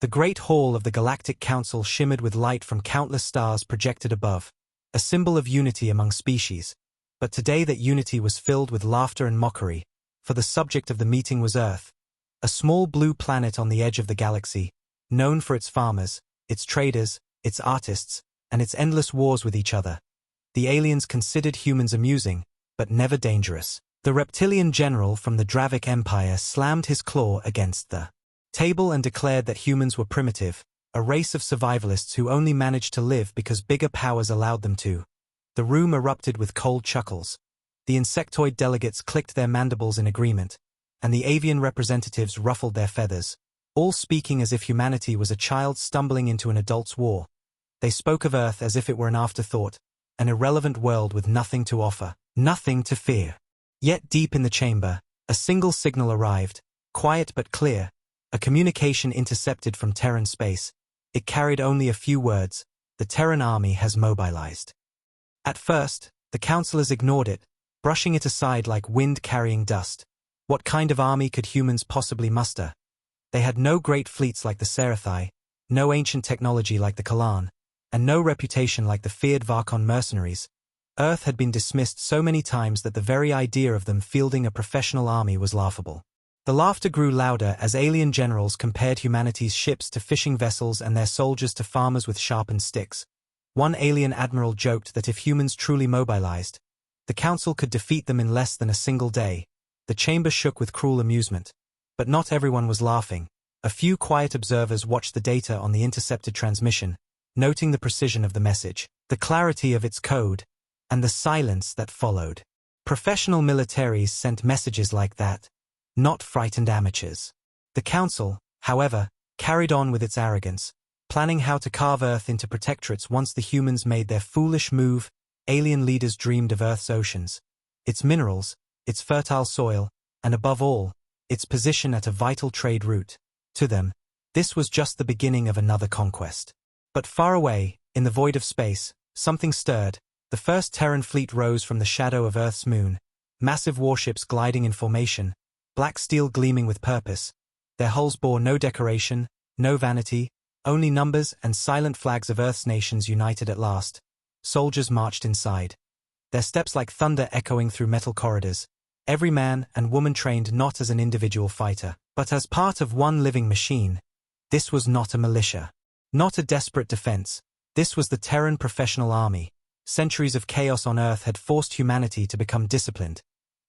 The great hall of the Galactic Council shimmered with light from countless stars projected above, a symbol of unity among species. But today that unity was filled with laughter and mockery, for the subject of the meeting was Earth, a small blue planet on the edge of the galaxy, known for its farmers, its traders, its artists, and its endless wars with each other. The aliens considered humans amusing, but never dangerous. The reptilian general from the Dravic Empire slammed his claw against the table and declared that humans were primitive, a race of survivalists who only managed to live because bigger powers allowed them to. The room erupted with cold chuckles. The insectoid delegates clicked their mandibles in agreement, and the avian representatives ruffled their feathers, all speaking as if humanity was a child stumbling into an adult's war. They spoke of Earth as if it were an afterthought, an irrelevant world with nothing to offer, nothing to fear. Yet deep in the chamber, a single signal arrived, quiet but clear, a communication intercepted from Terran space. It carried only a few words: the Terran army has mobilized. At first, the councillors ignored it, brushing it aside like wind carrying dust. What kind of army could humans possibly muster? They had no great fleets like the Sci-Fi, no ancient technology like the Kalan, and no reputation like the feared Varkon mercenaries. Earth had been dismissed so many times that the very idea of them fielding a professional army was laughable. The laughter grew louder as alien generals compared humanity's ships to fishing vessels and their soldiers to farmers with sharpened sticks. One alien admiral joked that if humans truly mobilized, the council could defeat them in less than a single day. The chamber shook with cruel amusement. But not everyone was laughing. A few quiet observers watched the data on the intercepted transmission, noting the precision of the message, the clarity of its code, and the silence that followed. Professional militaries sent messages like that, not frightened amateurs. The council, however, carried on with its arrogance, planning how to carve Earth into protectorates once the humans made their foolish move. Alien leaders dreamed of Earth's oceans, its minerals, its fertile soil, and above all, its position at a vital trade route. To them, this was just the beginning of another conquest. But far away, in the void of space, something stirred. The first Terran fleet rose from the shadow of Earth's moon, massive warships gliding in formation, black steel gleaming with purpose. Their hulls bore no decoration, no vanity, only numbers and silent flags of Earth's nations united at last. Soldiers marched inside, their steps like thunder echoing through metal corridors, every man and woman trained not as an individual fighter, but as part of one living machine. This was not a militia, not a desperate defense. This was the Terran professional army. Centuries of chaos on Earth had forced humanity to become disciplined.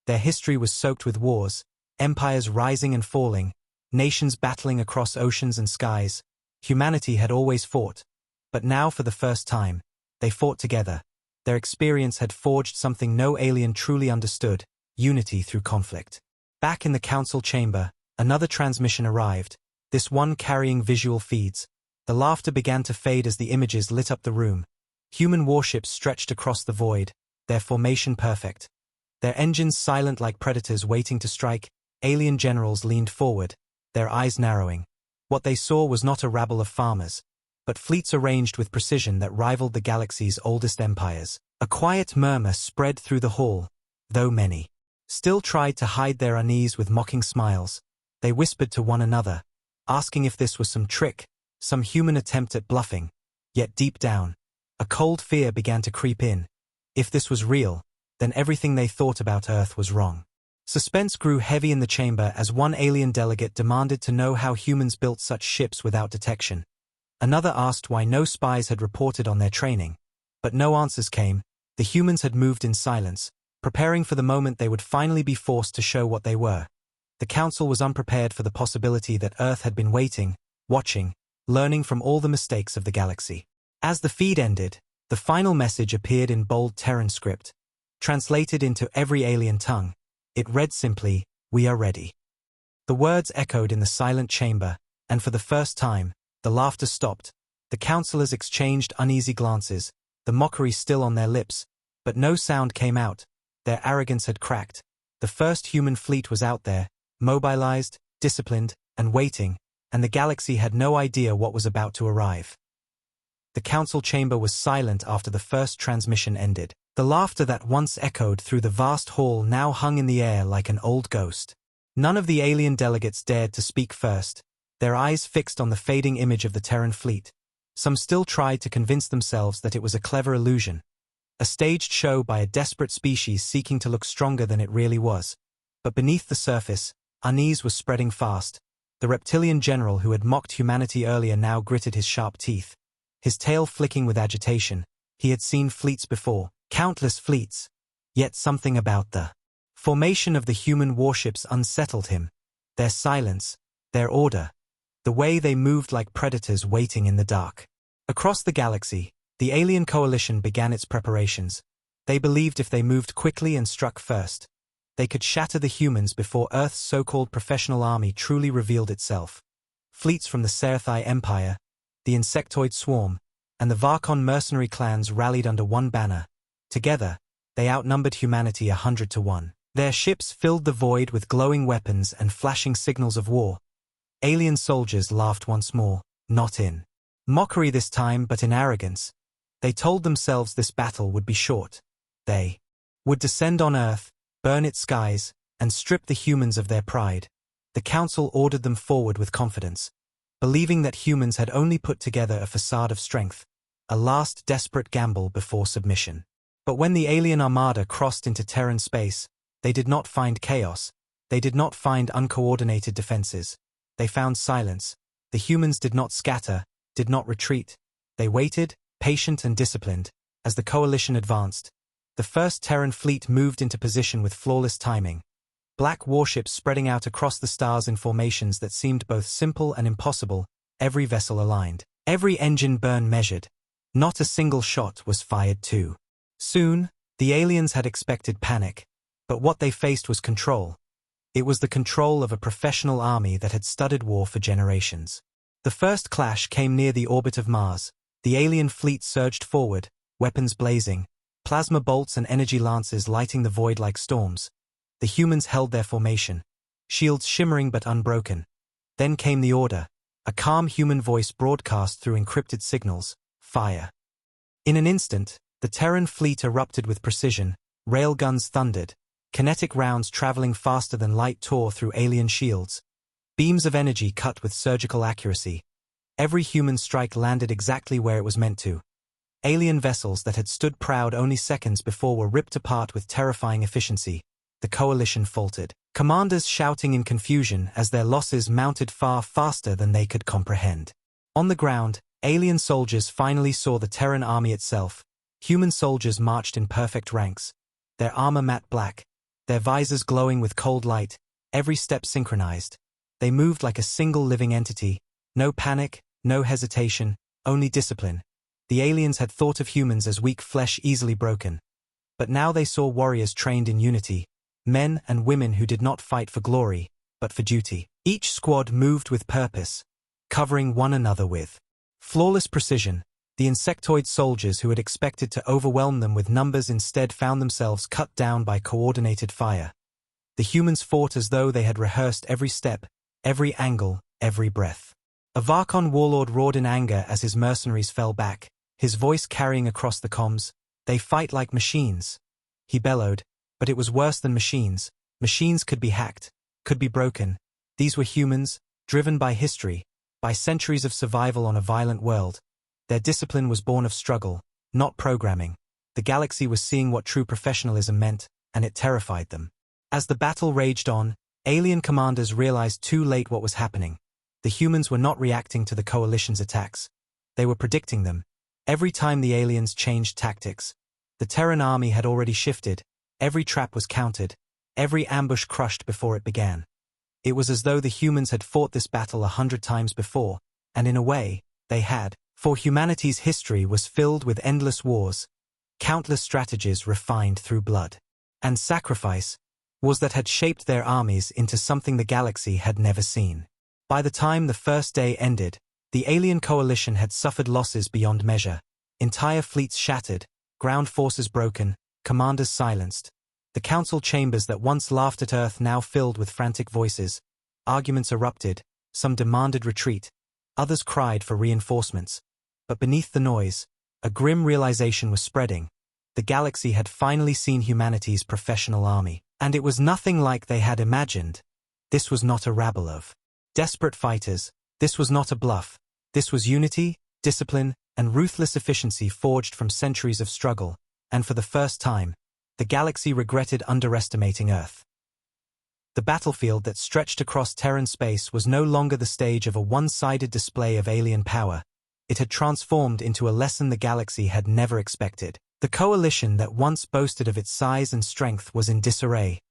Their history was soaked with wars, empires rising and falling, nations battling across oceans and skies. Humanity had always fought, but now for the first time, they fought together. Their experience had forged something no alien truly understood: unity through conflict. Back in the council chamber, another transmission arrived, this one carrying visual feeds. The laughter began to fade as the images lit up the room. Human warships stretched across the void, their formation perfect. Their engines silent like predators waiting to strike. Alien generals leaned forward, their eyes narrowing. What they saw was not a rabble of farmers, but fleets arranged with precision that rivaled the galaxy's oldest empires. A quiet murmur spread through the hall, though many still tried to hide their unease with mocking smiles. They whispered to one another, asking if this was some trick, some human attempt at bluffing. Yet deep down, a cold fear began to creep in. If this was real, then everything they thought about Earth was wrong. Suspense grew heavy in the chamber as one alien delegate demanded to know how humans built such ships without detection. Another asked why no spies had reported on their training. But no answers came. The humans had moved in silence, preparing for the moment they would finally be forced to show what they were. The council was unprepared for the possibility that Earth had been waiting, watching, learning from all the mistakes of the galaxy. As the feed ended, the final message appeared in bold Terran script. Translated into every alien tongue, it read simply, "We are ready." The words echoed in the silent chamber, and for the first time, the laughter stopped. The councillors exchanged uneasy glances, the mockery still on their lips, but no sound came out. Their arrogance had cracked. The first human fleet was out there, mobilized, disciplined, and waiting, and the galaxy had no idea what was about to arrive. The council chamber was silent after the first transmission ended. The laughter that once echoed through the vast hall now hung in the air like an old ghost. None of the alien delegates dared to speak first. their eyes fixed on the fading image of the Terran fleet. Some still tried to convince themselves that it was a clever illusion, a staged show by a desperate species seeking to look stronger than it really was. But beneath the surface, unease was spreading fast. The reptilian general who had mocked humanity earlier now gritted his sharp teeth, his tail flicking with agitation. He had seen fleets before, countless fleets. Yet something about the formation of the human warships unsettled him. Their silence, their order, the way they moved like predators waiting in the dark. Across the galaxy, the alien coalition began its preparations. They believed if they moved quickly and struck first, they could shatter the humans before Earth's so-called professional army truly revealed itself. Fleets from the Sci-Fi Empire, the Insectoid Swarm, and the Varkon mercenary clans rallied under one banner. Together, they outnumbered humanity 100 to 1. Their ships filled the void with glowing weapons and flashing signals of war. Alien soldiers laughed once more, not in mockery this time but in arrogance. They told themselves this battle would be short. They would descend on Earth, burn its skies, and strip the humans of their pride. The Council ordered them forward with confidence, believing that humans had only put together a facade of strength, a last desperate gamble before submission. But when the alien armada crossed into Terran space, they did not find chaos. They did not find uncoordinated defenses. They found silence. The humans did not scatter, did not retreat. They waited, patient and disciplined, as the coalition advanced. The first Terran fleet moved into position with flawless timing. Black warships spreading out across the stars in formations that seemed both simple and impossible, every vessel aligned, every engine burn measured. Not a single shot was fired too soon. The aliens had expected panic, but what they faced was control. It was the control of a professional army that had studied war for generations. The first clash came near the orbit of Mars. The alien fleet surged forward, weapons blazing, plasma bolts and energy lances lighting the void like storms. The humans held their formation, shields shimmering but unbroken. Then came the order, a calm human voice broadcast through encrypted signals: fire. In an instant, the Terran fleet erupted with precision, railguns thundered, kinetic rounds traveling faster than light tore through alien shields. Beams of energy cut with surgical accuracy. Every human strike landed exactly where it was meant to. Alien vessels that had stood proud only seconds before were ripped apart with terrifying efficiency. The coalition faltered, commanders shouting in confusion as their losses mounted far faster than they could comprehend. On the ground, alien soldiers finally saw the Terran army itself. Human soldiers marched in perfect ranks, their armor matte black, their visors glowing with cold light, every step synchronized. They moved like a single living entity. No panic, no hesitation, only discipline. The aliens had thought of humans as weak flesh easily broken. But now they saw warriors trained in unity, men and women who did not fight for glory, but for duty. Each squad moved with purpose, covering one another with flawless precision. The insectoid soldiers who had expected to overwhelm them with numbers instead found themselves cut down by coordinated fire. The humans fought as though they had rehearsed every step, every angle, every breath. A Varkon warlord roared in anger as his mercenaries fell back, his voice carrying across the comms. "They fight like machines," he bellowed, but it was worse than machines. Machines could be hacked, could be broken. These were humans, driven by history, by centuries of survival on a violent world. Their discipline was born of struggle, not programming. The galaxy was seeing what true professionalism meant, and it terrified them. As the battle raged on, alien commanders realized too late what was happening. The humans were not reacting to the coalition's attacks. They were predicting them. Every time the aliens changed tactics, the Terran army had already shifted. Every trap was countered, every ambush crushed before it began. It was as though the humans had fought this battle 100 times before, and in a way, they had. For humanity's history was filled with endless wars, countless strategies refined through blood and sacrifice, wars that had shaped their armies into something the galaxy had never seen. By the time the first day ended, the alien coalition had suffered losses beyond measure. Entire fleets shattered, ground forces broken, commanders silenced. The council chambers that once laughed at Earth now filled with frantic voices. Arguments erupted, some demanded retreat, others cried for reinforcements. But beneath the noise, a grim realization was spreading. The galaxy had finally seen humanity's professional army, and it was nothing like they had imagined. This was not a rabble of desperate fighters. This was not a bluff. This was unity, discipline, and ruthless efficiency forged from centuries of struggle, and for the first time, the galaxy regretted underestimating Earth. The battlefield that stretched across Terran space was no longer the stage of a one-sided display of alien power. It had transformed into a lesson the galaxy had never expected. The coalition that once boasted of its size and strength was in disarray.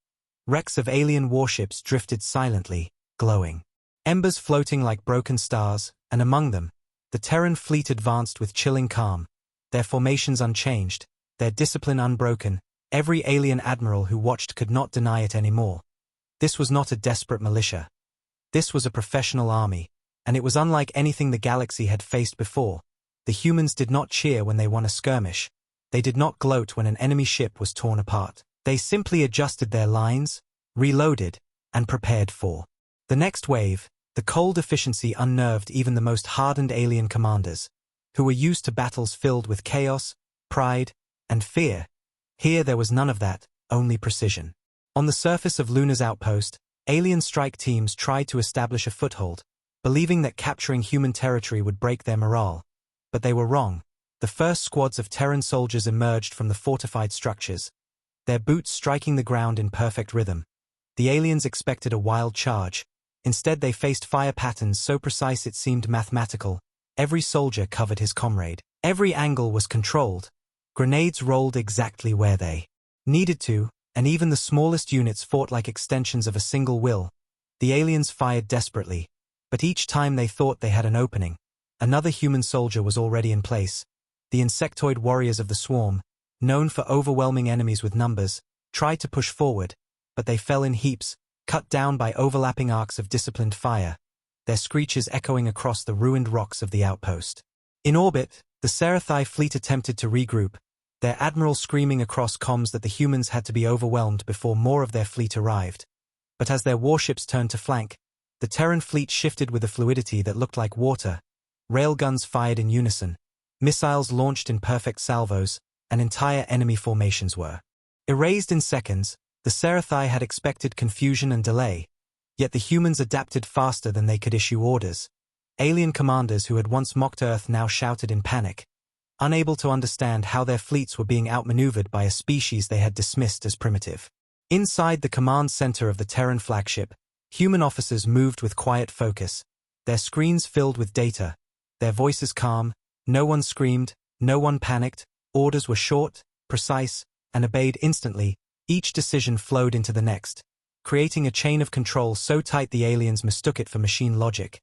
Wrecks of alien warships drifted silently, glowing. Embers floating like broken stars, and among them, the Terran fleet advanced with chilling calm, their formations unchanged, their discipline unbroken. Every alien admiral who watched could not deny it anymore. This was not a desperate militia. This was a professional army, and it was unlike anything the galaxy had faced before. The humans did not cheer when they won a skirmish. They did not gloat when an enemy ship was torn apart. They simply adjusted their lines, reloaded, and prepared for the next wave. The cold efficiency unnerved even the most hardened alien commanders, who were used to battles filled with chaos, pride, and fear. Here there was none of that, only precision. On the surface of Luna's outpost, alien strike teams tried to establish a foothold, believing that capturing human territory would break their morale. But they were wrong. The first squads of Terran soldiers emerged from the fortified structures, their boots striking the ground in perfect rhythm. The aliens expected a wild charge. Instead they faced fire patterns so precise it seemed mathematical. Every soldier covered his comrade. Every angle was controlled. Grenades rolled exactly where they needed to, and even the smallest units fought like extensions of a single will. The aliens fired desperately, but each time they thought they had an opening, another human soldier was already in place. The insectoid warriors of the swarm, known for overwhelming enemies with numbers, tried to push forward, but they fell in heaps, cut down by overlapping arcs of disciplined fire, their screeches echoing across the ruined rocks of the outpost. In orbit, the Sci-Fi fleet attempted to regroup, their admiral screaming across comms that the humans had to be overwhelmed before more of their fleet arrived. But as their warships turned to flank, the Terran fleet shifted with a fluidity that looked like water. Railguns fired in unison, missiles launched in perfect salvos, and entire enemy formations were erased in seconds. The Sci-Fi had expected confusion and delay, yet the humans adapted faster than they could issue orders. Alien commanders who had once mocked Earth now shouted in panic, unable to understand how their fleets were being outmaneuvered by a species they had dismissed as primitive. Inside the command center of the Terran flagship, human officers moved with quiet focus, their screens filled with data, their voices calm. No one screamed, no one panicked. Orders were short, precise, and obeyed instantly. Each decision flowed into the next, creating a chain of control so tight the aliens mistook it for machine logic.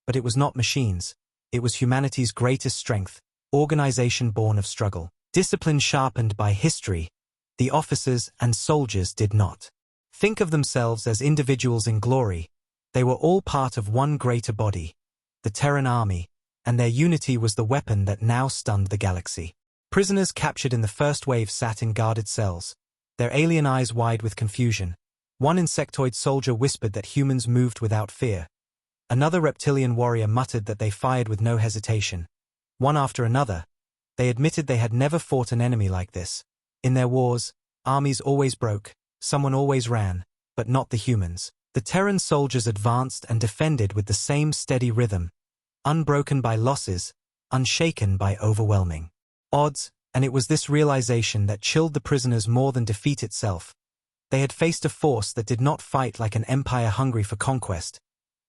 But it was not machines. It was humanity's greatest strength, organization born of struggle, discipline sharpened by history. The officers and soldiers did not think of themselves as individuals in glory. They were all part of one greater body, the Terran army, and their unity was the weapon that now stunned the galaxy. Prisoners captured in the first wave sat in guarded cells, their alien eyes wide with confusion. One insectoid soldier whispered that humans moved without fear. Another reptilian warrior muttered that they fired with no hesitation. One after another, they admitted they had never fought an enemy like this. In their wars, armies always broke, someone always ran, but not the humans. The Terran soldiers advanced and defended with the same steady rhythm, unbroken by losses, unshaken by overwhelming odds. And it was this realization that chilled the prisoners more than defeat itself. They had faced a force that did not fight like an empire hungry for conquest.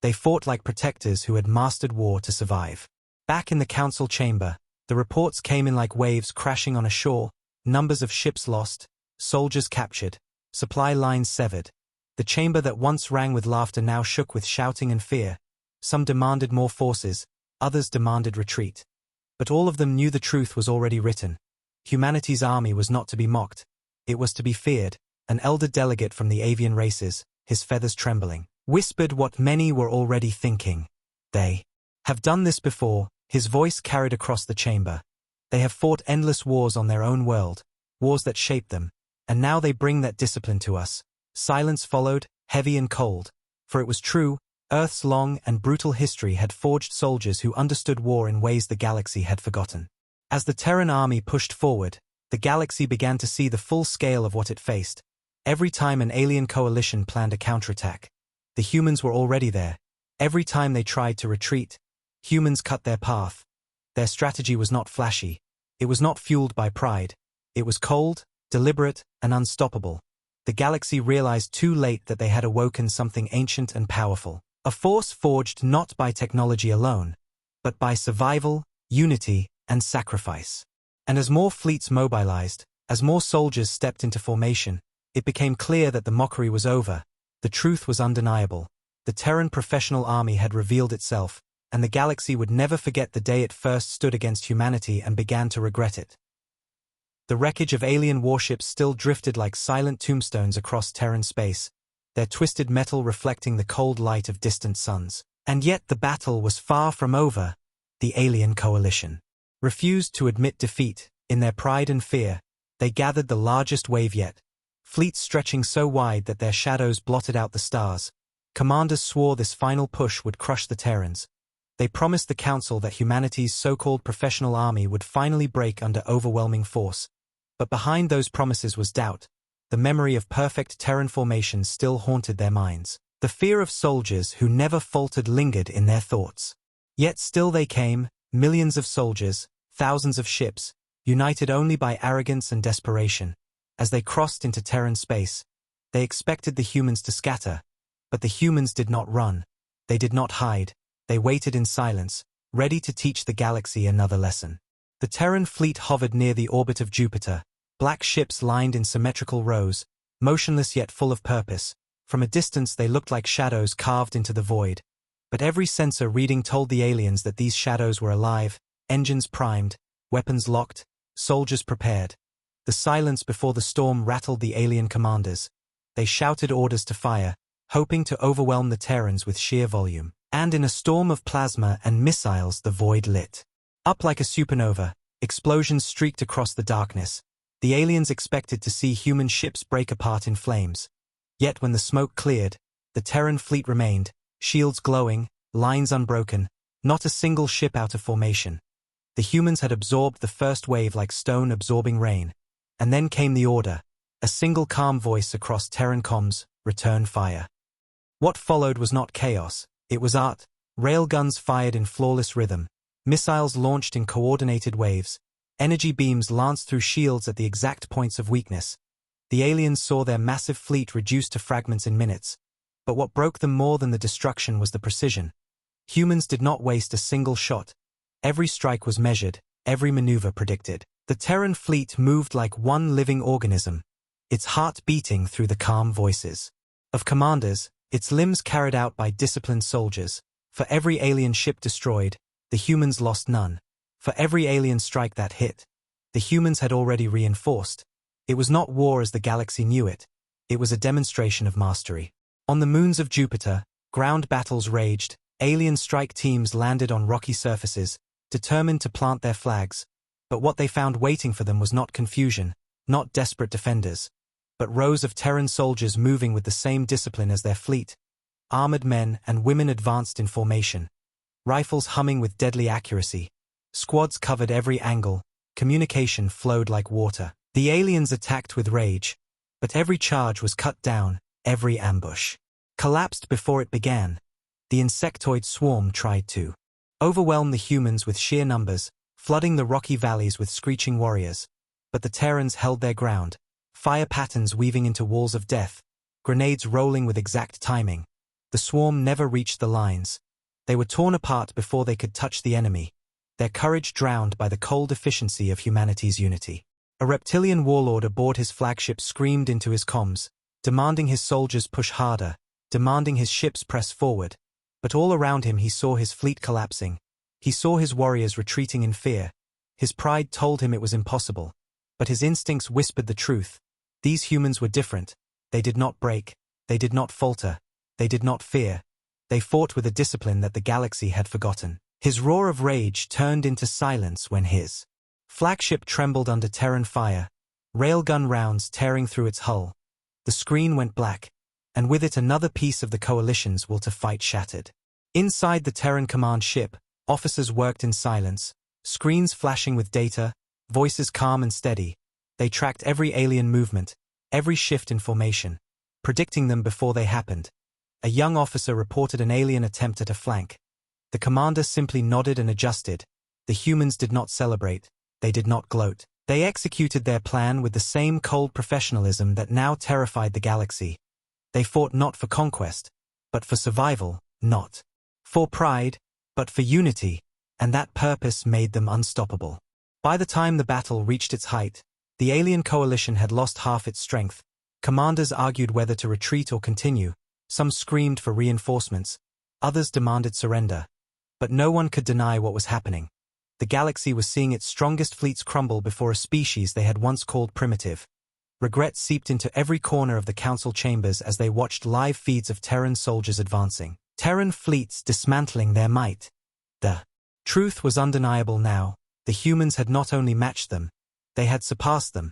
They fought like protectors who had mastered war to survive. Back in the council chamber, the reports came in like waves crashing on a shore, numbers of ships lost, soldiers captured, supply lines severed. The chamber that once rang with laughter now shook with shouting and fear. Some demanded more forces, others demanded retreat. But all of them knew the truth was already written. Humanity's army was not to be mocked. It was to be feared. An elder delegate from the avian races, his feathers trembling, whispered what many were already thinking. They have done this before. His voice carried across the chamber. They have fought endless wars on their own world, wars that shaped them, and now they bring that discipline to us. Silence followed, heavy and cold. For it was true, Earth's long and brutal history had forged soldiers who understood war in ways the galaxy had forgotten. As the Terran army pushed forward, the galaxy began to see the full scale of what it faced. Every time an alien coalition planned a counterattack, the humans were already there, Every time they tried to retreat, humans cut their path. Their strategy was not flashy. It was not fueled by pride. It was cold, deliberate, and unstoppable. The galaxy realized too late that they had awoken something ancient and powerful. A force forged not by technology alone, but by survival, unity, and sacrifice. And as more fleets mobilized, as more soldiers stepped into formation, it became clear that the mockery was over. The truth was undeniable. The Terran professional army had revealed itself, and the galaxy would never forget the day it first stood against humanity and began to regret it. The wreckage of alien warships still drifted like silent tombstones across Terran space, their twisted metal reflecting the cold light of distant suns. And yet the battle was far from over. The alien coalition refused to admit defeat. In their pride and fear, they gathered the largest wave yet, fleets stretching so wide that their shadows blotted out the stars. Commanders swore this final push would crush the Terrans. They promised the Council that humanity's so-called professional army would finally break under overwhelming force. But behind those promises was doubt. The memory of perfect Terran formations still haunted their minds. The fear of soldiers who never faltered lingered in their thoughts. Yet still they came, millions of soldiers, thousands of ships, united only by arrogance and desperation. As they crossed into Terran space, they expected the humans to scatter. But the humans did not run. They did not hide. They waited in silence, ready to teach the galaxy another lesson. The Terran fleet hovered near the orbit of Jupiter, black ships lined in symmetrical rows, motionless yet full of purpose. From a distance they looked like shadows carved into the void. But every sensor reading told the aliens that these shadows were alive, engines primed, weapons locked, soldiers prepared. The silence before the storm rattled the alien commanders. They shouted orders to fire, hoping to overwhelm the Terrans with sheer volume. And in a storm of plasma and missiles the void lit up like a supernova. Explosions streaked across the darkness. The aliens expected to see human ships break apart in flames. Yet when the smoke cleared, the Terran fleet remained, shields glowing, lines unbroken, not a single ship out of formation. The humans had absorbed the first wave like stone absorbing rain. And then came the order, a single calm voice across Terran comms: return fire. What followed was not chaos, it was art. Railguns fired in flawless rhythm, missiles launched in coordinated waves, energy beams lanced through shields at the exact points of weakness. The aliens saw their massive fleet reduced to fragments in minutes. But what broke them more than the destruction was the precision. Humans did not waste a single shot. Every strike was measured, every maneuver predicted. The Terran fleet moved like one living organism, its heart beating through the calm voices of commanders, its limbs carried out by disciplined soldiers. For every alien ship destroyed, the humans lost none. For every alien strike that hit, the humans had already reinforced. It was not war as the galaxy knew it. It was a demonstration of mastery. On the moons of Jupiter, ground battles raged. Alien strike teams landed on rocky surfaces, determined to plant their flags. But what they found waiting for them was not confusion, not desperate defenders, but rows of Terran soldiers moving with the same discipline as their fleet. Armored men and women advanced in formation, rifles humming with deadly accuracy. Squads covered every angle, communication flowed like water. The aliens attacked with rage, but every charge was cut down, every ambush collapsed before it began. The insectoid swarm tried to overwhelm the humans with sheer numbers, flooding the rocky valleys with screeching warriors. But the Terrans held their ground, fire patterns weaving into walls of death, grenades rolling with exact timing. The swarm never reached the lines. They were torn apart before they could touch the enemy, their courage drowned by the cold efficiency of humanity's unity. A reptilian warlord aboard his flagship screamed into his comms, demanding his soldiers push harder, demanding his ships press forward. But all around him he saw his fleet collapsing. He saw his warriors retreating in fear. His pride told him it was impossible. But his instincts whispered the truth. These humans were different. They did not break. They did not falter. They did not fear. They fought with a discipline that the galaxy had forgotten. His roar of rage turned into silence when his flagship trembled under Terran fire, railgun rounds tearing through its hull. The screen went black, and with it another piece of the coalition's will to fight shattered. Inside the Terran command ship, officers worked in silence, screens flashing with data, voices calm and steady. They tracked every alien movement, every shift in formation, predicting them before they happened. A young officer reported an alien attempt at a flank. The commander simply nodded and adjusted. The humans did not celebrate. They did not gloat. They executed their plan with the same cold professionalism that now terrified the galaxy. They fought not for conquest, but for survival, not for pride, but for unity, and that purpose made them unstoppable. By the time the battle reached its height, the alien coalition had lost half its strength. Commanders argued whether to retreat or continue. Some screamed for reinforcements. Others demanded surrender. But no one could deny what was happening. The galaxy was seeing its strongest fleets crumble before a species they had once called primitive. Regret seeped into every corner of the council chambers as they watched live feeds of Terran soldiers advancing. Terran fleets dismantling their might. The truth was undeniable now. The humans had not only matched them, they had surpassed them.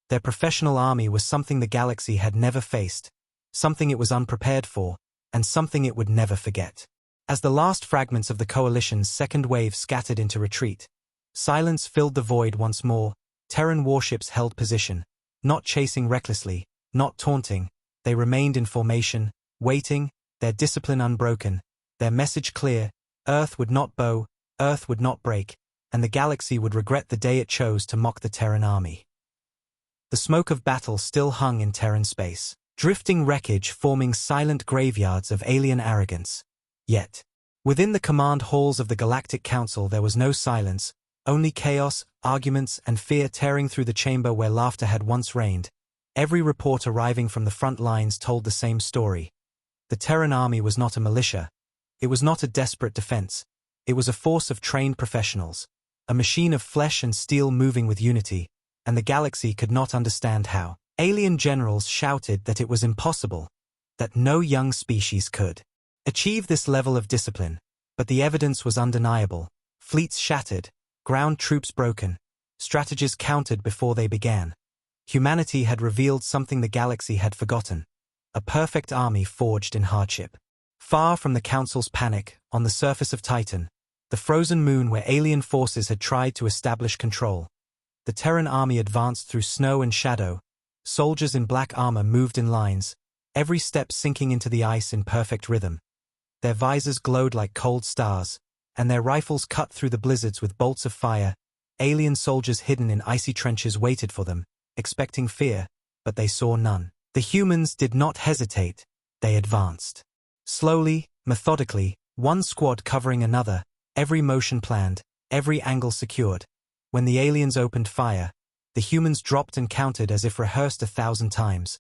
Their professional army was something the galaxy had never faced, something it was unprepared for, and something it would never forget. As the last fragments of the coalition's second wave scattered into retreat, silence filled the void once more. Terran warships held position, not chasing recklessly, not taunting. They remained in formation, waiting, their discipline unbroken, their message clear. Earth would not bow, Earth would not break, and the galaxy would regret the day it chose to mock the Terran army. The smoke of battle still hung in Terran space, drifting wreckage forming silent graveyards of alien arrogance. Yet, within the command halls of the Galactic Council there was no silence, only chaos, arguments, and fear tearing through the chamber where laughter had once reigned. Every report arriving from the front lines told the same story. The Terran army was not a militia. It was not a desperate defense. It was a force of trained professionals, a machine of flesh and steel moving with unity, and the galaxy could not understand how. Alien generals shouted that it was impossible, that no young species could achieve this level of discipline, but the evidence was undeniable. Fleets shattered, ground troops broken, strategies countered before they began. Humanity had revealed something the galaxy had forgotten, a perfect army forged in hardship. Far from the Council's panic, on the surface of Titan, the frozen moon where alien forces had tried to establish control, the Terran army advanced through snow and shadow. Soldiers in black armor moved in lines, every step sinking into the ice in perfect rhythm. Their visors glowed like cold stars, and their rifles cut through the blizzards with bolts of fire. Alien soldiers hidden in icy trenches waited for them, expecting fear, but they saw none. The humans did not hesitate, they advanced. Slowly, methodically, one squad covering another, every motion planned, every angle secured. When the aliens opened fire, the humans dropped and countered as if rehearsed 1,000 times.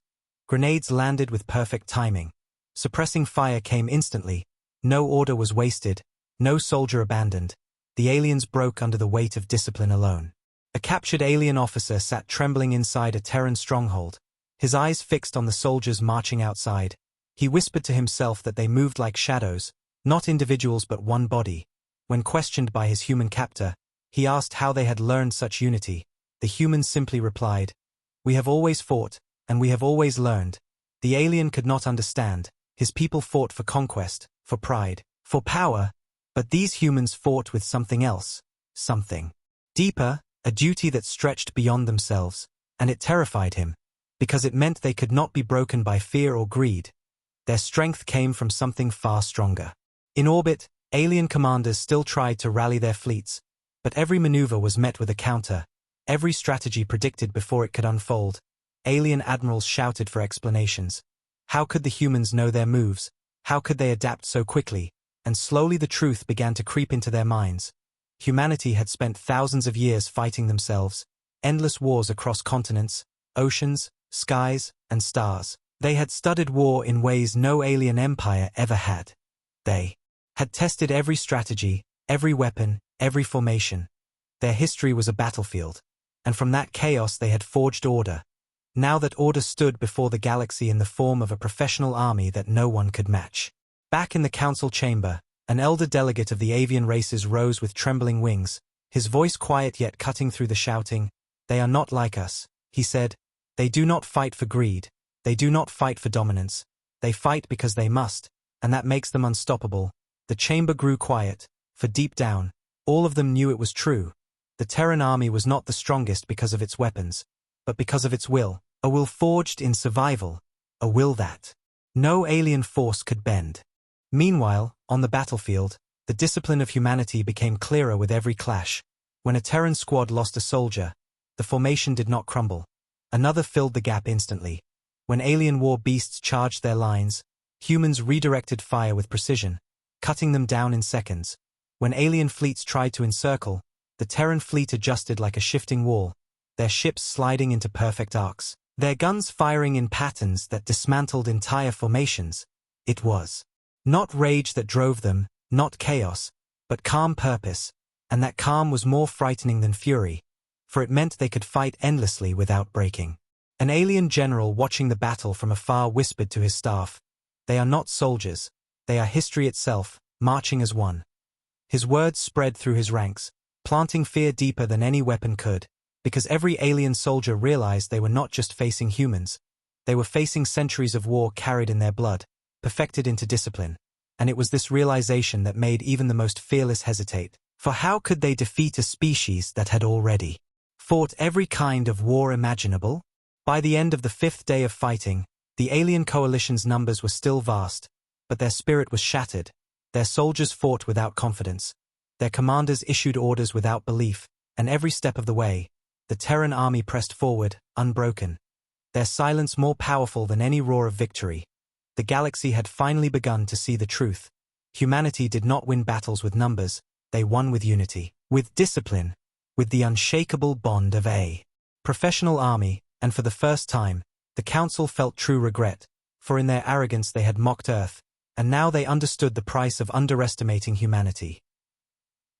Grenades landed with perfect timing. Suppressing fire came instantly. No order was wasted, no soldier abandoned. The aliens broke under the weight of discipline alone. A captured alien officer sat trembling inside a Terran stronghold, his eyes fixed on the soldiers marching outside. He whispered to himself that they moved like shadows, not individuals but one body. When questioned by his human captor, he asked how they had learned such unity. The human simply replied, "We have always fought, and we have always learned." The alien could not understand. His people fought for conquest, for pride, for power, but these humans fought with something else, something deeper, a duty that stretched beyond themselves, and it terrified him, because it meant they could not be broken by fear or greed. Their strength came from something far stronger. In orbit, alien commanders still tried to rally their fleets, but every maneuver was met with a counter, every strategy predicted before it could unfold. Alien admirals shouted for explanations. How could the humans know their moves? How could they adapt so quickly? And slowly the truth began to creep into their minds. Humanity had spent thousands of years fighting themselves, endless wars across continents, oceans, skies, and stars. They had studied war in ways no alien empire ever had. They had tested every strategy, every weapon, every formation. Their history was a battlefield, and from that chaos they had forged order. Now that order stood before the galaxy in the form of a professional army that no one could match. Back in the council chamber, an elder delegate of the avian races rose with trembling wings, his voice quiet yet cutting through the shouting. "They are not like us," he said. "They do not fight for greed. They do not fight for dominance. They fight because they must, and that makes them unstoppable." The chamber grew quiet, for deep down, all of them knew it was true. The Terran army was not the strongest because of its weapons, but because of its will, a will forged in survival, a will that No alien force could bend. Meanwhile, on the battlefield, the discipline of humanity became clearer with every clash. When a Terran squad lost a soldier, the formation did not crumble. Another filled the gap instantly. When alien war beasts charged their lines, humans redirected fire with precision, cutting them down in seconds. When alien fleets tried to encircle, the Terran fleet adjusted like a shifting wall, their ships sliding into perfect arcs, their guns firing in patterns that dismantled entire formations. It was not rage that drove them, not chaos, but calm purpose, and that calm was more frightening than fury, for it meant they could fight endlessly without breaking. An alien general watching the battle from afar whispered to his staff, "They are not soldiers, they are history itself, marching as one." His words spread through his ranks, planting fear deeper than any weapon could, because every alien soldier realized they were not just facing humans, they were facing centuries of war carried in their blood, perfected into discipline. And it was this realization that made even the most fearless hesitate, for how could they defeat a species that had already fought every kind of war imaginable? By the end of the 5th day of fighting, the alien coalition's numbers were still vast, but their spirit was shattered. Their soldiers fought without confidence. Their commanders issued orders without belief, and every step of the way, the Terran army pressed forward, unbroken. Their silence more powerful than any roar of victory. The galaxy had finally begun to see the truth. Humanity did not win battles with numbers, they won with unity, with discipline, with the unshakable bond of a professional army, and for the first time, the Council felt true regret, for in their arrogance they had mocked Earth, and now they understood the price of underestimating humanity.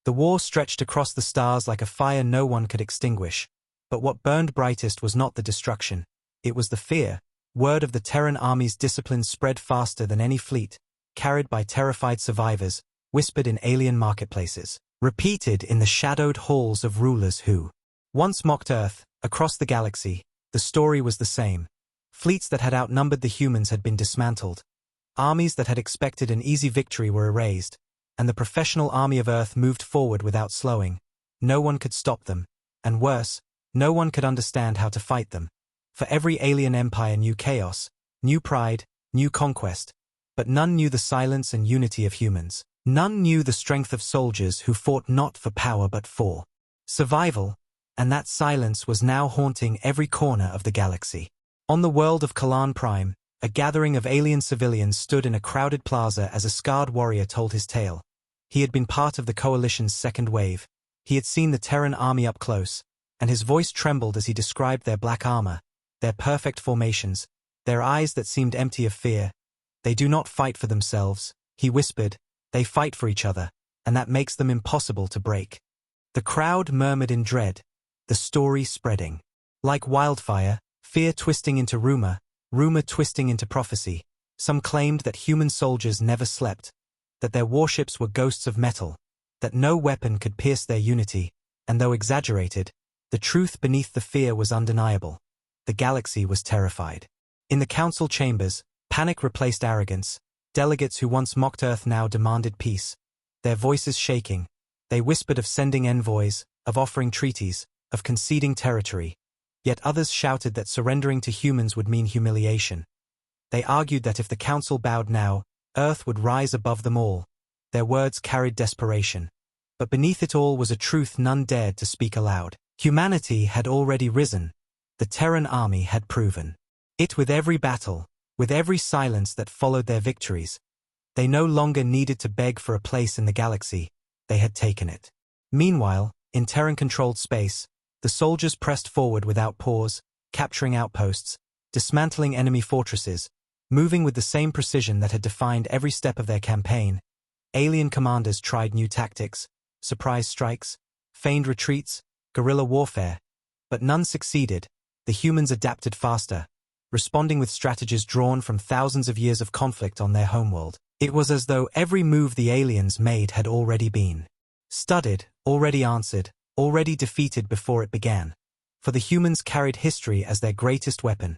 The war stretched across the stars like a fire no one could extinguish, but what burned brightest was not the destruction, it was the fear. Word of the Terran army's discipline spread faster than any fleet, carried by terrified survivors, whispered in alien marketplaces, repeated in the shadowed halls of rulers who once mocked Earth. Across the galaxy, the story was the same. Fleets that had outnumbered the humans had been dismantled. Armies that had expected an easy victory were erased, and the professional army of Earth moved forward without slowing. No one could stop them, and worse, no one could understand how to fight them. For every alien empire knew chaos, new pride, new conquest, but none knew the silence and unity of humans. None knew the strength of soldiers who fought not for power but for survival, and that silence was now haunting every corner of the galaxy. On the world of Kalan Prime, a gathering of alien civilians stood in a crowded plaza as a scarred warrior told his tale. He had been part of the Coalition's second wave. He had seen the Terran army up close, and his voice trembled as he described their black armor, their perfect formations, their eyes that seemed empty of fear. "They do not fight for themselves," he whispered, "they fight for each other, and that makes them impossible to break." The crowd murmured in dread, the story spreading like wildfire, fear twisting into rumor, rumor twisting into prophecy. Some claimed that human soldiers never slept, that their warships were ghosts of metal, that no weapon could pierce their unity, and though exaggerated, the truth beneath the fear was undeniable. The galaxy was terrified. In the council chambers, panic replaced arrogance. Delegates who once mocked Earth now demanded peace. Their voices shaking, they whispered of sending envoys, of offering treaties, of conceding territory. Yet others shouted that surrendering to humans would mean humiliation. They argued that if the council bowed now, Earth would rise above them all. Their words carried desperation. But beneath it all was a truth none dared to speak aloud. Humanity had already risen. The Terran army had proven it with every battle, with every silence that followed their victories. They no longer needed to beg for a place in the galaxy, they had taken it. Meanwhile, in Terran-controlled space, the soldiers pressed forward without pause, capturing outposts, dismantling enemy fortresses, moving with the same precision that had defined every step of their campaign. Alien commanders tried new tactics, surprise strikes, feigned retreats, guerrilla warfare, but none succeeded. The humans adapted faster, responding with strategies drawn from thousands of years of conflict on their homeworld. It was as though every move the aliens made had already been studied, already answered, already defeated before it began. For the humans carried history as their greatest weapon.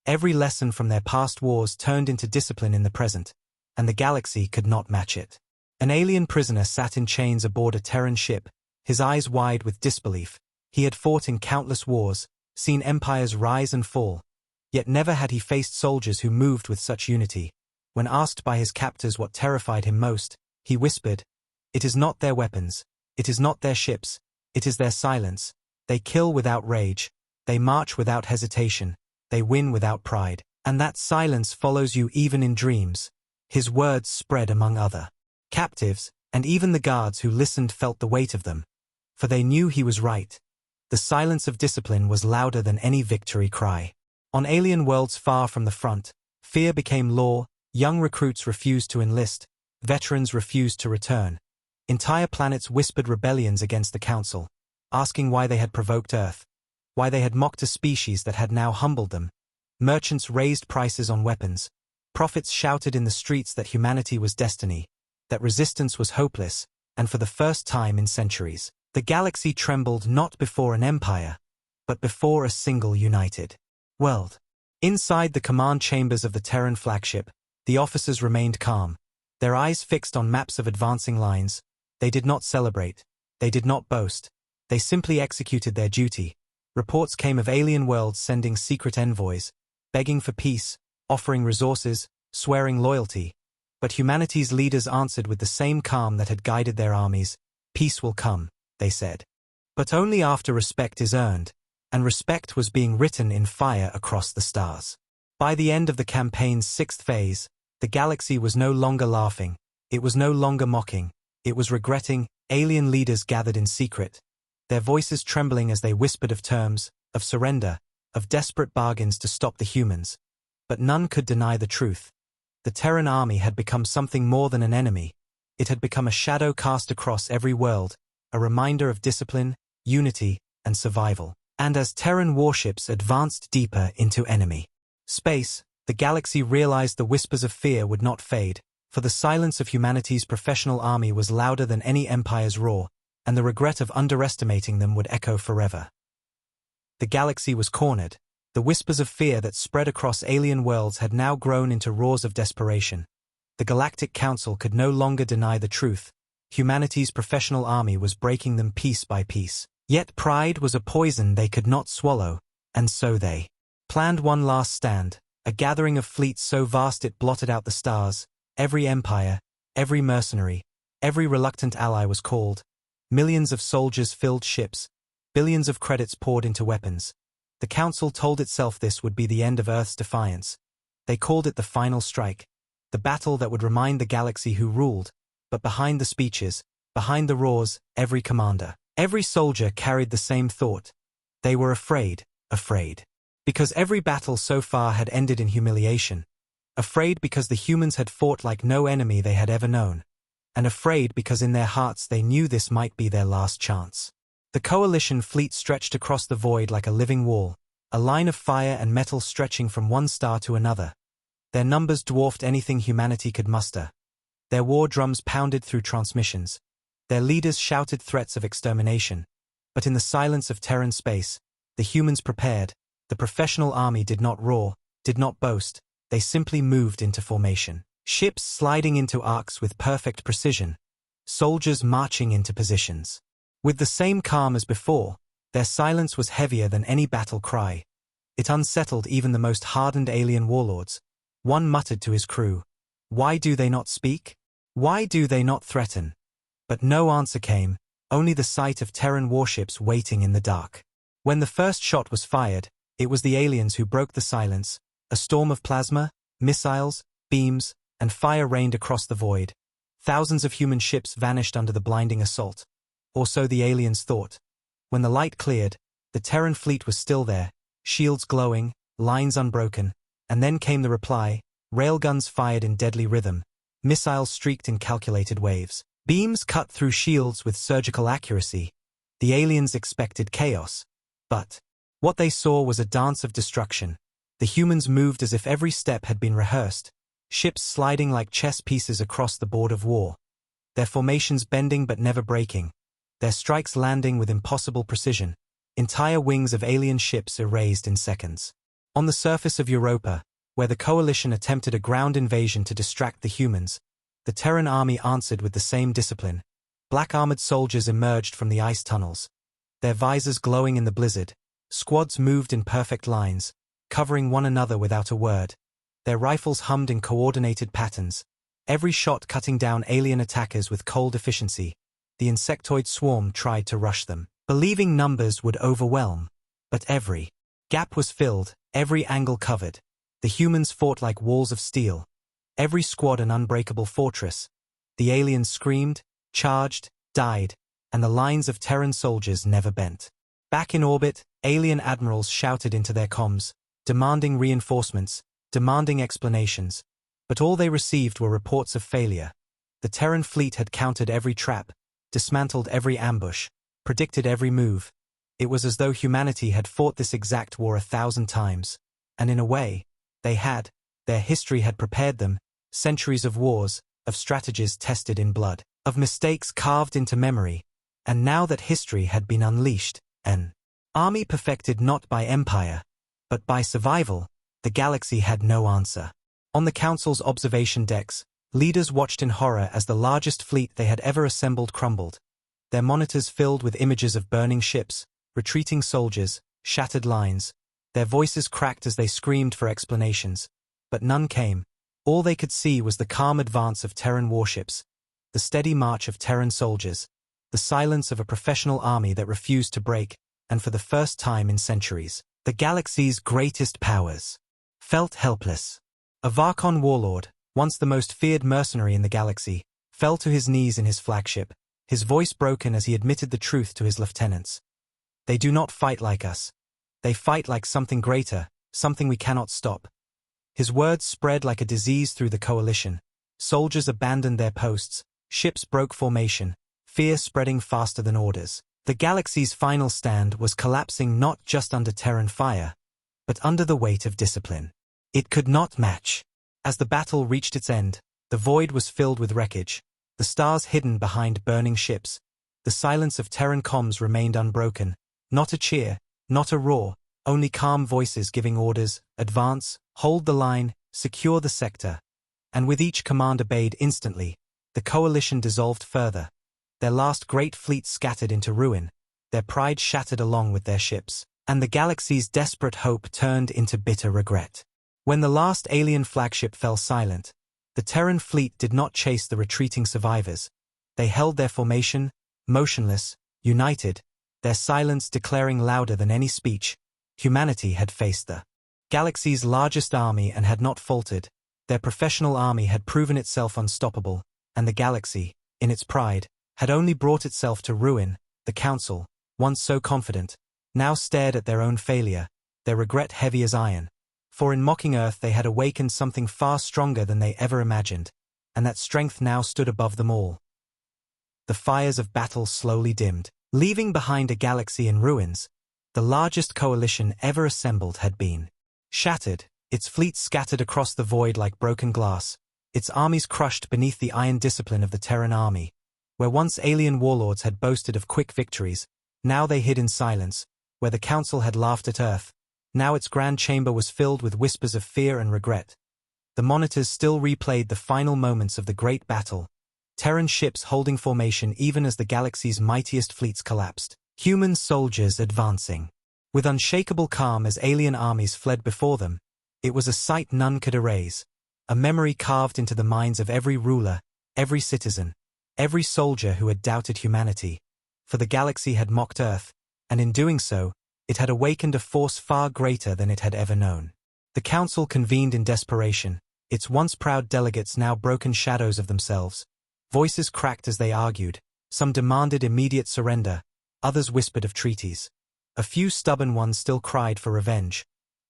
Every lesson from their past wars turned into discipline in the present, and the galaxy could not match it. An alien prisoner sat in chains aboard a Terran ship, his eyes wide with disbelief. He had fought in countless wars, seen empires rise and fall, yet never had he faced soldiers who moved with such unity. When asked by his captors what terrified him most, he whispered, "It is not their weapons, it is not their ships, it is their silence. They kill without rage, they march without hesitation, they win without pride, and that silence follows you even in dreams." His words spread among other captives, and even the guards who listened felt the weight of them, for they knew he was right. The silence of discipline was louder than any victory cry. On alien worlds far from the front, fear became law, young recruits refused to enlist, veterans refused to return. Entire planets whispered rebellions against the Council, asking why they had provoked Earth, why they had mocked a species that had now humbled them. Merchants raised prices on weapons. Prophets shouted in the streets that humanity was destiny, that resistance was hopeless, and for the first time in centuries, the galaxy trembled not before an empire, but before a single united world. Inside the command chambers of the Terran flagship, the officers remained calm, their eyes fixed on maps of advancing lines. They did not celebrate, they did not boast, they simply executed their duty. Reports came of alien worlds sending secret envoys, begging for peace, offering resources, swearing loyalty. But humanity's leaders answered with the same calm that had guided their armies. "Peace will come," they said. But only after respect is earned, and respect was being written in fire across the stars. By the end of the campaign's 6th phase, the galaxy was no longer laughing, it was no longer mocking, it was regretting. Alien leaders gathered in secret, their voices trembling as they whispered of terms, of surrender, of desperate bargains to stop the humans. But none could deny the truth. The Terran army had become something more than an enemy. It had become a shadow cast across every world, a reminder of discipline, unity, and survival. And as Terran warships advanced deeper into enemy space, the galaxy realized the whispers of fear would not fade, for the silence of humanity's professional army was louder than any empire's roar, and the regret of underestimating them would echo forever. The galaxy was cornered. The whispers of fear that spread across alien worlds had now grown into roars of desperation. The Galactic Council could no longer deny the truth. Humanity's professional army was breaking them piece by piece. Yet pride was a poison they could not swallow, and so they planned one last stand, a gathering of fleets so vast it blotted out the stars. Every empire, every mercenary, every reluctant ally was called. Millions of soldiers filled ships, billions of credits poured into weapons. The Council told itself this would be the end of Earth's defiance. They called it the final strike, the battle that would remind the galaxy who ruled. But behind the speeches, behind the roars, every commander, every soldier carried the same thought. They were afraid, afraid. Because every battle so far had ended in humiliation. Afraid because the humans had fought like no enemy they had ever known. And afraid because in their hearts they knew this might be their last chance. The coalition fleet stretched across the void like a living wall, a line of fire and metal stretching from one star to another. Their numbers dwarfed anything humanity could muster. Their war drums pounded through transmissions. Their leaders shouted threats of extermination. But in the silence of Terran space, the humans prepared. The professional army did not roar, did not boast, they simply moved into formation. Ships sliding into arcs with perfect precision. Soldiers marching into positions. With the same calm as before, their silence was heavier than any battle cry. It unsettled even the most hardened alien warlords. One muttered to his crew, "Why do they not speak? Why do they not threaten?" But no answer came, only the sight of Terran warships waiting in the dark. When the first shot was fired, it was the aliens who broke the silence. A storm of plasma, missiles, beams, and fire rained across the void. Thousands of human ships vanished under the blinding assault. Or so the aliens thought. When the light cleared, the Terran fleet was still there, shields glowing, lines unbroken, and then came the reply, railguns fired in deadly rhythm, missiles streaked in calculated waves, beams cut through shields with surgical accuracy. The aliens expected chaos. But what they saw was a dance of destruction. The humans moved as if every step had been rehearsed, ships sliding like chess pieces across the board of war, their formations bending but never breaking, their strikes landing with impossible precision, entire wings of alien ships erased in seconds. On the surface of Europa, where the coalition attempted a ground invasion to distract the humans, the Terran army answered with the same discipline. Black-armored soldiers emerged from the ice tunnels, their visors glowing in the blizzard. Squads moved in perfect lines, covering one another without a word. Their rifles hummed in coordinated patterns, every shot cutting down alien attackers with cold efficiency. The insectoid swarm tried to rush them, believing numbers would overwhelm. But every gap was filled, every angle covered. The humans fought like walls of steel, every squad an unbreakable fortress. The aliens screamed, charged, died, and the lines of Terran soldiers never bent. Back in orbit, alien admirals shouted into their comms, demanding reinforcements, demanding explanations. But all they received were reports of failure. The Terran fleet had countered every trap, dismantled every ambush, predicted every move. It was as though humanity had fought this exact war 1,000 times. And in a way, they had. Their history had prepared them, centuries of wars, of strategies tested in blood, of mistakes carved into memory. And now that history had been unleashed, an army perfected not by empire, but by survival, the galaxy had no answer. On the Council's observation decks, leaders watched in horror as the largest fleet they had ever assembled crumbled. Their monitors filled with images of burning ships, retreating soldiers, shattered lines. Their voices cracked as they screamed for explanations. But none came. All they could see was the calm advance of Terran warships, the steady march of Terran soldiers, the silence of a professional army that refused to break, and for the first time in centuries, the galaxy's greatest powers felt helpless. A Varkon warlord, once the most feared mercenary in the galaxy, fell to his knees in his flagship, his voice broken as he admitted the truth to his lieutenants. They do not fight like us. They fight like something greater, something we cannot stop. His words spread like a disease through the coalition. Soldiers abandoned their posts, ships broke formation, fear spreading faster than orders. The galaxy's final stand was collapsing not just under Terran fire, but under the weight of discipline. It could not match. As the battle reached its end, the void was filled with wreckage, the stars hidden behind burning ships. The silence of Terran comms remained unbroken. Not a cheer, not a roar, only calm voices giving orders: advance, hold the line, secure the sector. And with each command obeyed instantly, the coalition dissolved further. Their last great fleet scattered into ruin, their pride shattered along with their ships, and the galaxy's desperate hope turned into bitter regret. When the last alien flagship fell silent, the Terran fleet did not chase the retreating survivors. They held their formation, motionless, united, their silence declaring louder than any speech. Humanity had faced the galaxy's largest army and had not faltered. Their professional army had proven itself unstoppable, and the galaxy, in its pride, had only brought itself to ruin. The Council, once so confident, now stared at their own failure, their regret heavy as iron. For in mocking Earth they had awakened something far stronger than they ever imagined, and that strength now stood above them all. The fires of battle slowly dimmed, leaving behind a galaxy in ruins. The largest coalition ever assembled had been shattered, its fleets scattered across the void like broken glass, its armies crushed beneath the iron discipline of the Terran army. Where once alien warlords had boasted of quick victories, now they hid in silence. Where the Council had laughed at Earth, now its grand chamber was filled with whispers of fear and regret. The monitors still replayed the final moments of the great battle, Terran ships holding formation even as the galaxy's mightiest fleets collapsed, human soldiers advancing with unshakable calm as alien armies fled before them. It was a sight none could erase, a memory carved into the minds of every ruler, every citizen, every soldier who had doubted humanity. For the galaxy had mocked Earth, and in doing so, it had awakened a force far greater than it had ever known. The Council convened in desperation, its once proud delegates now broken shadows of themselves. Voices cracked as they argued. Some demanded immediate surrender, others whispered of treaties. A few stubborn ones still cried for revenge.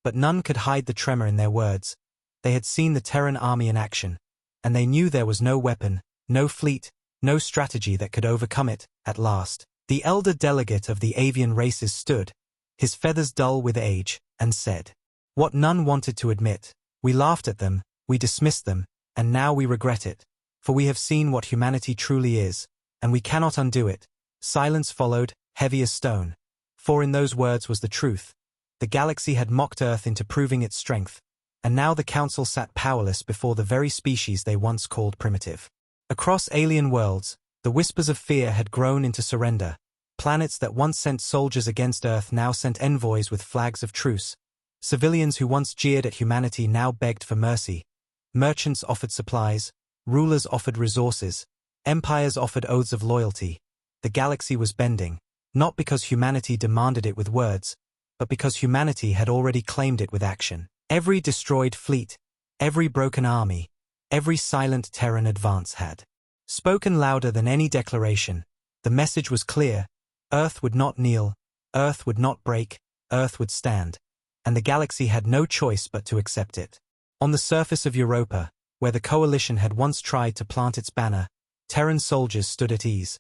But none could hide the tremor in their words. They had seen the Terran army in action, and they knew there was no weapon, no fleet, no strategy that could overcome it. At last, the elder delegate of the avian races stood, his feathers dull with age, and said what none wanted to admit: we laughed at them, we dismissed them, and now we regret it. For we have seen what humanity truly is, and we cannot undo it. Silence followed, heavy as stone. For in those words was the truth. The galaxy had mocked Earth into proving its strength, and now the Council sat powerless before the very species they once called primitive. Across alien worlds, the whispers of fear had grown into surrender. Planets that once sent soldiers against Earth now sent envoys with flags of truce. Civilians who once jeered at humanity now begged for mercy. Merchants offered supplies, rulers offered resources, empires offered oaths of loyalty. The galaxy was bending, not because humanity demanded it with words, but because humanity had already claimed it with action. Every destroyed fleet, every broken army, every silent Terran advance had spoken louder than any declaration. The message was clear: Earth would not kneel, Earth would not break, Earth would stand, and the galaxy had no choice but to accept it. On the surface of Europa, where the Coalition had once tried to plant its banner, Terran soldiers stood at ease,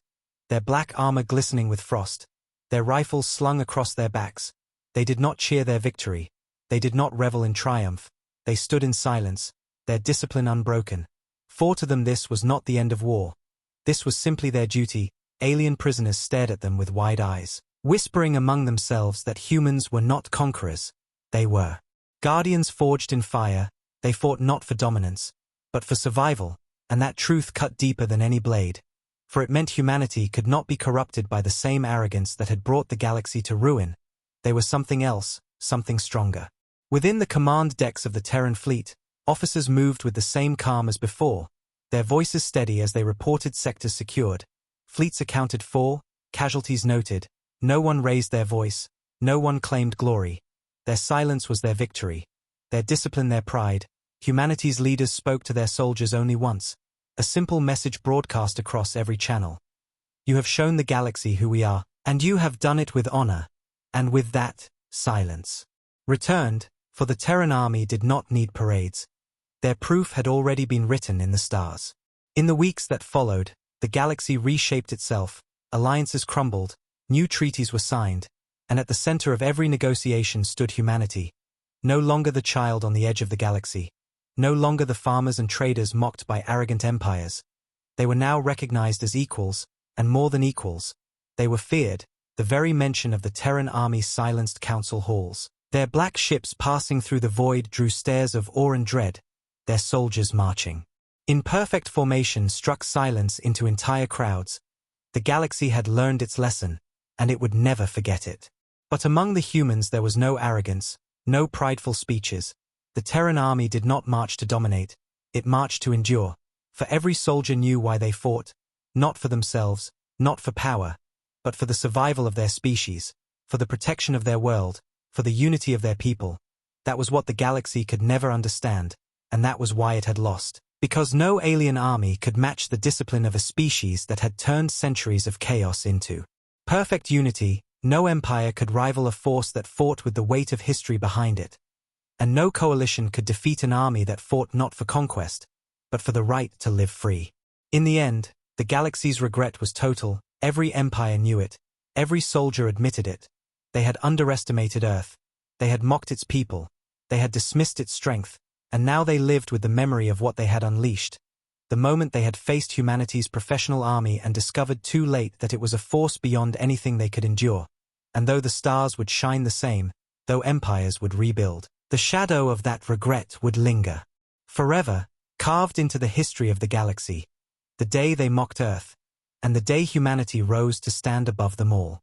their black armor glistening with frost, their rifles slung across their backs. They did not cheer their victory, they did not revel in triumph, they stood in silence, their discipline unbroken. For to them this was not the end of war. This was simply their duty. Alien prisoners stared at them with wide eyes, whispering among themselves that humans were not conquerors, they were guardians forged in fire. They fought not for dominance, but for survival, and that truth cut deeper than any blade. For it meant humanity could not be corrupted by the same arrogance that had brought the galaxy to ruin. They were something else, something stronger. Within the command decks of the Terran fleet, officers moved with the same calm as before, their voices steady as they reported sectors secured, fleets accounted for, casualties noted. No one raised their voice, no one claimed glory. Their silence was their victory, their discipline their pride. Humanity's leaders spoke to their soldiers only once, a simple message broadcast across every channel. You have shown the galaxy who we are, and you have done it with honor. And with that, silence returned, for the Terran army did not need parades. Their proof had already been written in the stars. In the weeks that followed, the galaxy reshaped itself, alliances crumbled, new treaties were signed, and at the center of every negotiation stood humanity. No longer the child on the edge of the galaxy. No longer the farmers and traders mocked by arrogant empires. They were now recognized as equals, and more than equals. They were feared. The very mention of the Terran army silenced council halls. Their black ships passing through the void drew stares of awe and dread, their soldiers marching in perfect formation struck silence into entire crowds. The galaxy had learned its lesson, and it would never forget it. But among the humans there was no arrogance, no prideful speeches. The Terran army did not march to dominate, it marched to endure. For every soldier knew why they fought, not for themselves, not for power, but for the survival of their species, for the protection of their world, for the unity of their people. That was what the galaxy could never understand, and that was why it had lost. Because no alien army could match the discipline of a species that had turned centuries of chaos into perfect unity. No empire could rival a force that fought with the weight of history behind it. And no coalition could defeat an army that fought not for conquest, but for the right to live free. In the end, the galaxy's regret was total. Every empire knew it. Every soldier admitted it. They had underestimated Earth. They had mocked its people. They had dismissed its strength. And now they lived with the memory of what they had unleashed. The moment they had faced humanity's professional army and discovered too late that it was a force beyond anything they could endure. And though the stars would shine the same, though empires would rebuild, the shadow of that regret would linger. Forever, carved into the history of the galaxy. The day they mocked Earth, and the day humanity rose to stand above them all.